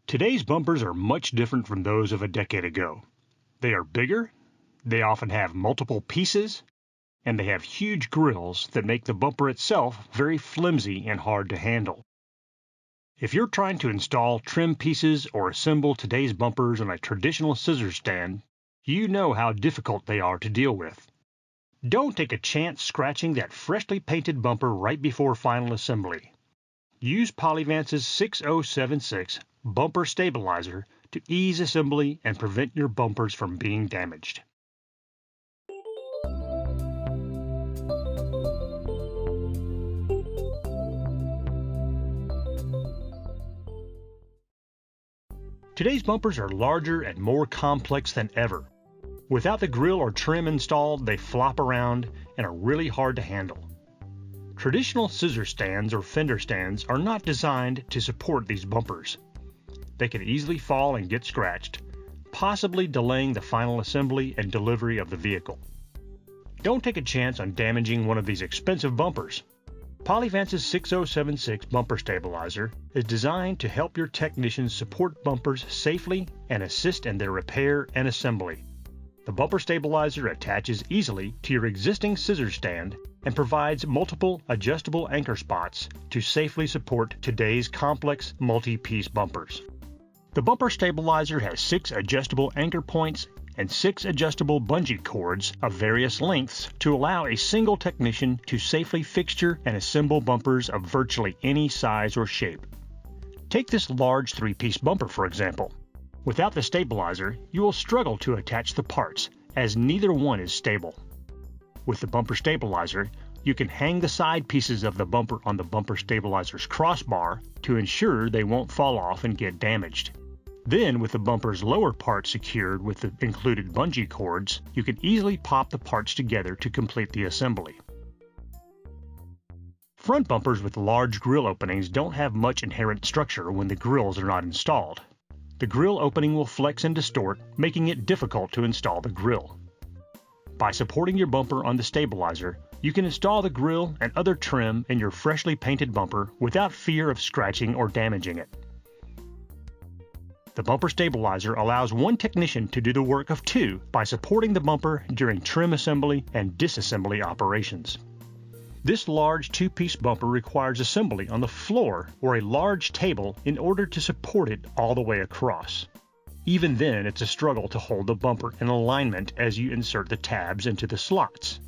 Today's bumpers are much different from those of a decade ago. They are bigger, they often have multiple pieces, and they have huge grills that make the bumper itself very flimsy and hard to handle. If you're trying to install trim pieces or assemble today's bumpers on a traditional scissor stand, you know how difficult they are to deal with. Don't take a chance scratching that freshly painted bumper right before final assembly. Use Polyvance's 6076 bumper stabilizer to ease assembly and prevent your bumpers from being damaged. Today's bumpers are larger and more complex than ever. Without the grill or trim installed, they flop around and are really hard to handle. Traditional scissor stands or fender stands are not designed to support these bumpers. They can easily fall and get scratched, possibly delaying the final assembly and delivery of the vehicle. Don't take a chance on damaging one of these expensive bumpers. Polyvance's 6076 bumper stabilizer is designed to help your technicians support bumpers safely and assist in their repair and assembly. The bumper stabilizer attaches easily to your existing scissor stand and provides multiple adjustable anchor spots to safely support today's complex multi-piece bumpers. The bumper stabilizer has 6 adjustable anchor points and 6 adjustable bungee cords of various lengths to allow a single technician to safely fixture and assemble bumpers of virtually any size or shape. Take this large 3-piece bumper for example. Without the stabilizer, you will struggle to attach the parts, as neither one is stable. With the bumper stabilizer, you can hang the side pieces of the bumper on the bumper stabilizer's crossbar to ensure they won't fall off and get damaged. Then, with the bumper's lower part secured with the included bungee cords, you can easily pop the parts together to complete the assembly. Front bumpers with large grille openings don't have much inherent structure when the grills are not installed. The grill opening will flex and distort, making it difficult to install the grill. By supporting your bumper on the stabilizer, you can install the grill and other trim in your freshly painted bumper without fear of scratching or damaging it. The bumper stabilizer allows one technician to do the work of 2 by supporting the bumper during trim assembly and disassembly operations. This large 2-piece bumper requires assembly on the floor or a large table in order to support it all the way across. Even then, it's a struggle to hold the bumper in alignment as you insert the tabs into the slots.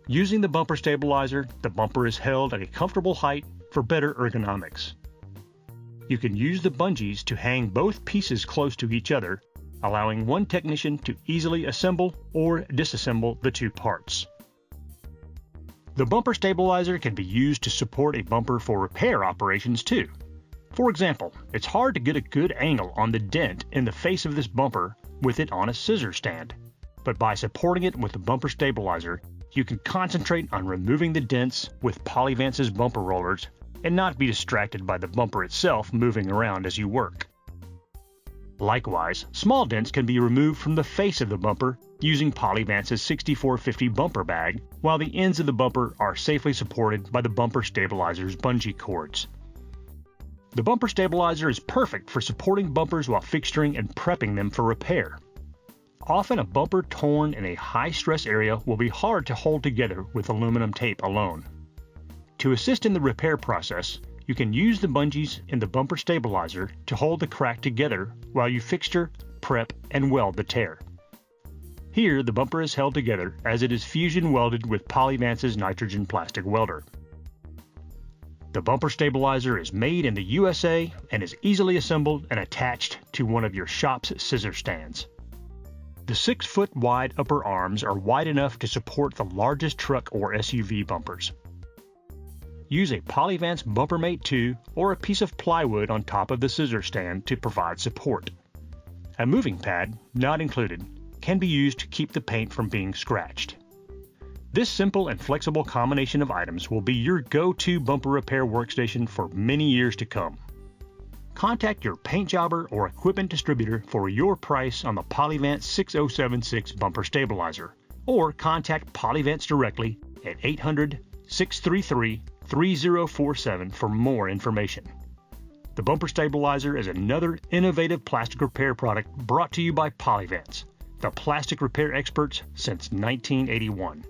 Using the bumper stabilizer, the bumper is held at a comfortable height for better ergonomics. You can use the bungees to hang both pieces close to each other, allowing one technician to easily assemble or disassemble the 2 parts. The bumper stabilizer can be used to support a bumper for repair operations too. For example, it's hard to get a good angle on the dent in the face of this bumper with it on a scissor stand. But by supporting it with the bumper stabilizer, you can concentrate on removing the dents with Polyvance's bumper rollers and not be distracted by the bumper itself moving around as you work. Likewise, small dents can be removed from the face of the bumper using Polyvance's 6450 bumper bag, while the ends of the bumper are safely supported by the bumper stabilizer's bungee cords. The bumper stabilizer is perfect for supporting bumpers while fixturing and prepping them for repair. Often a bumper torn in a high-stress area will be hard to hold together with aluminum tape alone. To assist in the repair process, you can use the bungees in the bumper stabilizer to hold the crack together while you fixture, prep, and weld the tear. Here, the bumper is held together as it is fusion welded with Polyvance's nitrogen plastic welder. The bumper stabilizer is made in the USA and is easily assembled and attached to one of your shop's scissor stands. The 6-foot wide upper arms are wide enough to support the largest truck or SUV bumpers. Use a Polyvance Bumper Mate 2 or a piece of plywood on top of the scissor stand to provide support. A moving pad, not included, can be used to keep the paint from being scratched. This simple and flexible combination of items will be your go-to bumper repair workstation for many years to come. Contact your paint jobber or equipment distributor for your price on the Polyvance 6076 bumper stabilizer, or contact Polyvance directly at 800-633-3047 for more information. The bumper stabilizer is another innovative plastic repair product brought to you by Polyvance, the plastic repair experts since 1981.